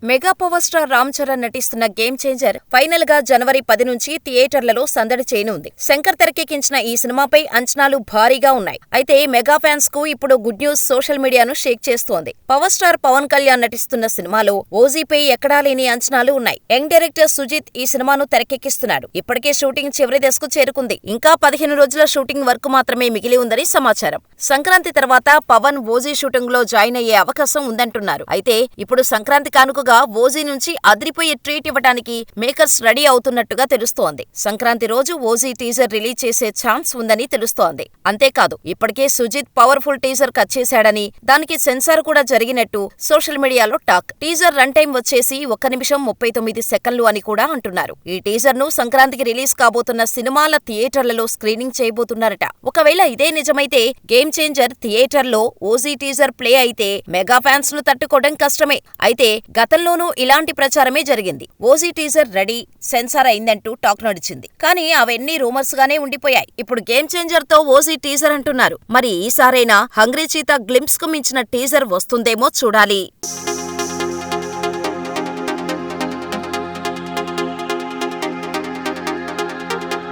Mega power star Ram Charan నటిస్తున్న game changer final గా జనవరి 10 నుంచి థియేటర్లలో సందడి చేయనుంది. శంకర్ తెరకెక్కించిన ఈ సినిమాపై అంచనాలు భారీగా ఉన్నాయి. అయితే మెగా ఫ్యాన్స్ కు ఇప్పుడు గుడ్ న్యూస్ సోషల్ మీడియాను షేక్ చేస్తోంది. పవర్ స్టార్ పవన్ కళ్యాణ్ నటిస్తున్న సినిమాలో ఓజీపై ఎక్కడా లేని అంచనాలు ఉన్నాయి. యంగ్ డైరెక్టర్ సుజిత్ ఈ సినిమాను తెరకెక్కిస్తున్నాడు. ఇప్పటికే షూటింగ్ చివరి దశకు చేరుకుంది. ఇంకా 15 రోజుల షూటింగ్ వర్క్ మాత్రమే మిగిలి ఉందని సమాచారం. సంక్రాంతి తర్వాత పవన్ ఓజీ షూటింగ్ లో జాయిన్ అయ్యే అవకాశం ఉందంటున్నారు. అయితే ఇప్పుడు సంక్రాంతి కానుకగా ఓజీ నుంచి అదిరిపోయే ట్రీట్ ఇవ్వడానికి మేకర్స్ రెడీ అవుతున్నట్టుగా తెలుస్తోంది. సంక్రాంతి రోజు ఓజీ టీజర్ రిలీజ్ చేసే ఛాన్స్ ఉందని తెలుస్తోంది. అంతేకాదు, ఇప్పటికే సుజిత్ పవర్ఫుల్ టీజర్ కట్ చేశాడని, దానికి సెన్సార్ కూడా జరిగినట్టు సోషల్ మీడియాలో టాక్. టీజర్ రన్ టైం వచ్చేసి 1 నిమిషం 39 సెకన్లు అని కూడా అంటున్నారు. ఈ టీజర్ ను సంక్రాంతికి రిలీజ్ కాబోతున్న సినిమాల థియేటర్లలో స్క్రీనింగ్ చేయబోతున్నారట. ఒకవేళ ఇదే నిజమైతే గేమ్ చేంజర్ థియేటర్లో ఓజీ టీజర్ ప్లే అయితే మెగా ఫ్యాన్స్ ను తట్టుకోవడం కష్టమే. అయితే గతంలోనూ ఇలాంటి ప్రచారమే జరిగింది. ఓజీ టీజర్ రెడీ, సెన్సార్ అయిందంటూ టాక్ నడిచింది. కానీ అవన్నీ రూమర్స్ గానే ఉండిపోయాయి. ఇప్పుడు గేమ్ చేంజర్ తో ఓజీ టీజర్ అంటున్నారు. మరి ఈసారైనా హంగ్రీ చీతా గ్లింప్స్ కు మించిన టీజర్ వస్తుందేమో చూడాలి.